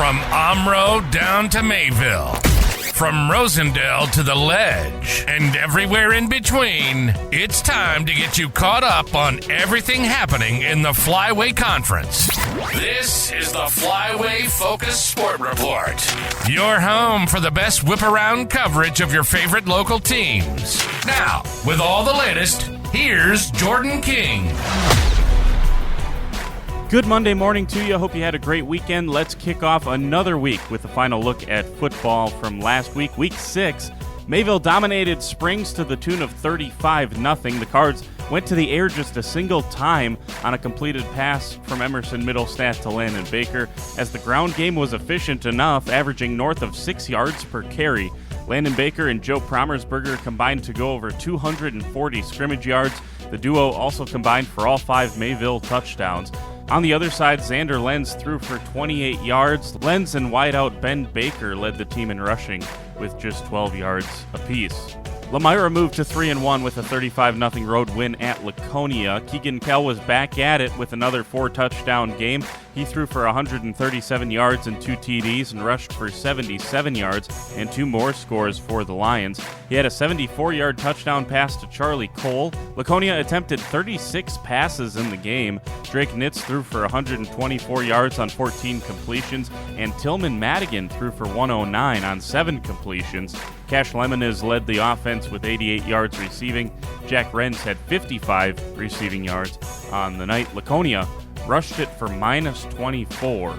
From Omro down to Mayville, from Rosendale to the Ledge, and everywhere in between, it's time to get you caught up on everything happening in the Flyway Conference. This is the Flyway Focus Sport Report, your home for the best whip-around coverage of your favorite local teams. Now, with all the latest, here's Jordan King. Good Monday morning to you. Hope you had a great weekend. Let's kick off another week with a final look at football from last week, Week 6. Mayville dominated Springs to the tune of 35-0. The Cards went to the air just a single time on a completed pass from Emerson Middlestadt to Landon Baker, as the ground game was efficient enough, averaging north of 6 yards per carry. Landon Baker and Joe Promersberger combined to go over 240 scrimmage yards. The duo also combined for all 5 Mayville touchdowns. On the other side, Xander Lenz threw for 28 yards. Lenz and wideout Ben Baker led the team in rushing with just 12 yards apiece. Lamira moved to 3-1 with a 35-0 road win at Laconia. Keegan Kell was back at it with another 4-touchdown game. He threw for 137 yards and 2 TDs and rushed for 77 yards and 2 more scores for the Lions. He had a 74-yard touchdown pass to Charlie Cole. Laconia attempted 36 passes in the game. Drake Nitz threw for 124 yards on 14 completions, and Tillman Madigan threw for 109 on 7 completions. Cash Lemoniz led the offense with 88 yards receiving. Jack Renz had 55 receiving yards on the night. Laconia rushed it for minus 24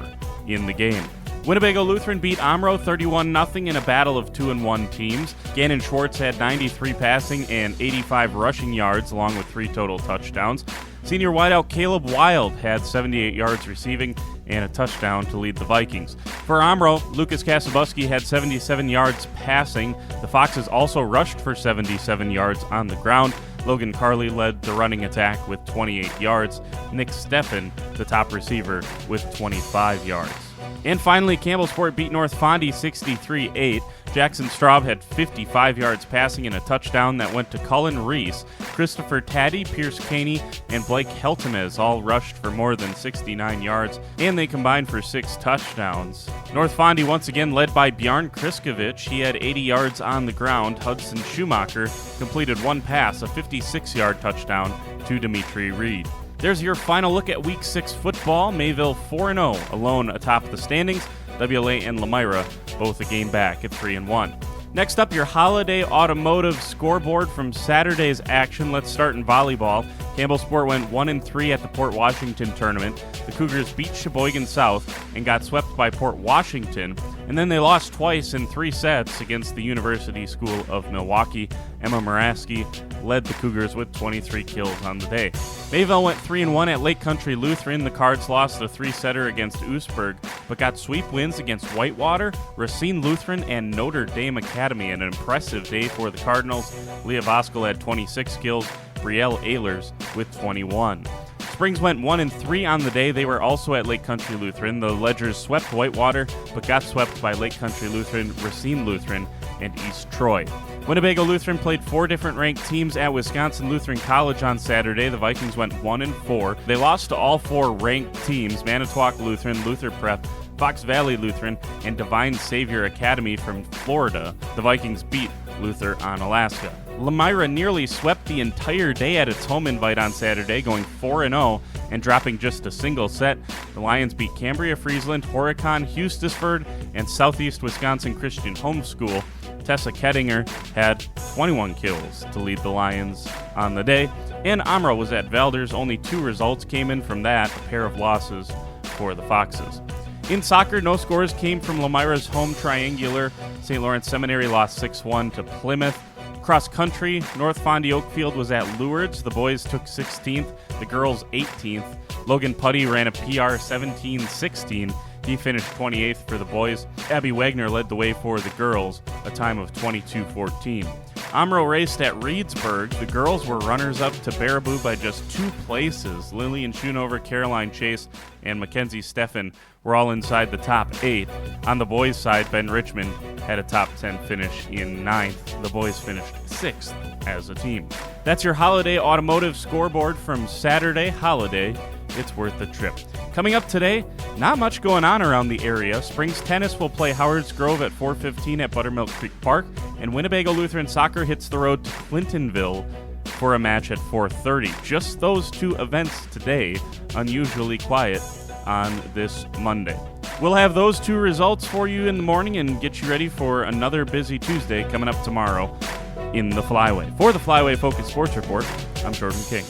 in the game. Winnebago Lutheran beat Omro 31-0 in a battle of 2-1 teams. Gannon Schwartz had 93 passing and 85 rushing yards, along with 3 total touchdowns. Senior wideout Caleb Wild had 78 yards receiving and a touchdown to lead the Vikings. For Omro, Lucas Kasabuski had 77 yards passing. The Foxes also rushed for 77 yards on the ground. Logan Carley led the running attack with 28 yards. Nick Steffen, the top receiver, with 25 yards. And finally, Campbellsport beat North Fondy 63-8. Jackson Straub had 55 yards passing and a touchdown that went to Cullen Reese. Christopher Taddy, Pierce Caney, and Blake Heltemez all rushed for more than 69 yards, and they combined for 6 touchdowns. North Fondy once again led by Bjarn Kriskovich. He had 80 yards on the ground. Hudson Schumacher completed 1 pass, a 56-yard touchdown to Dimitri Reed. There's your final look at Week 6 football. Mayville 4-0, alone atop the standings. WLA and Lamira both a game back at 3-1. Next up, your holiday automotive scoreboard from Saturday's action. Let's start in volleyball. Campbellsport went 1-3 at the Port Washington tournament. The Cougars beat Sheboygan South and got swept by Port Washington, and then they lost twice in 3 sets against the University School of Milwaukee. Emma Moraski led the Cougars with 23 kills on the day. Mayville went 3-1 at Lake Country Lutheran. The Cards lost a 3-setter against Oostburg, but got sweep wins against Whitewater, Racine Lutheran, and Notre Dame Academy. An impressive day for the Cardinals. Leah Voskel had 26 kills, Brielle Ehlers with 21. Springs went 1-3 on the day. They were also at Lake Country Lutheran. The Ledgers swept Whitewater, but got swept by Lake Country Lutheran, Racine Lutheran, and East Troy. Winnebago Lutheran played 4 different ranked teams at Wisconsin Lutheran College on Saturday. The Vikings went 1-4. They lost to all 4 ranked teams: Manitowoc Lutheran, Luther Prep, Fox Valley Lutheran, and Divine Savior Academy from Florida. The Vikings beat Luther on Alaska. Lamira nearly swept the entire day at its home invite on Saturday, going 4-0 and dropping just a single set. The Lions beat Cambria Friesland, Horicon, Hustisford, and Southeast Wisconsin Christian Homeschool. Tessa Kettinger had 21 kills to lead the Lions on the day, and Omro was at Valders. Only 2 results came in from that, a pair of losses for the Foxes. In soccer, no scores came from Lamira's home triangular. St. Lawrence Seminary lost 6-1 to Plymouth. Cross country, North Fondy Oakfield was at Lourdes. The boys took 16th, the girls 18th. Logan Putty ran a PR 17-16. He finished 28th for the boys. Abby Wagner led the way for the girls, a time of 22-14. Omro raced at Reedsburg. The girls were runners-up to Baraboo by just 2 places. Lillian Schoonover, Caroline Chase, and Mackenzie Steffen were all inside the top 8. On the boys' side, Ben Richmond had a top 10 finish in 9th. The boys finished 6th as a team. That's your Holiday Automotive scoreboard from Saturday. Holiday, it's worth the trip. Coming up today, not much going on around the area. Springs Tennis will play Howards Grove at 4:15 at Buttermilk Creek Park, and Winnebago Lutheran Soccer hits the road to Clintonville for a match at 4:30. Just those two events today, unusually quiet on this Monday. We'll have those two results for you in the morning and get you ready for another busy Tuesday coming up tomorrow in the Flyway. For the Flyway Focus Sports Report, I'm Jordan King.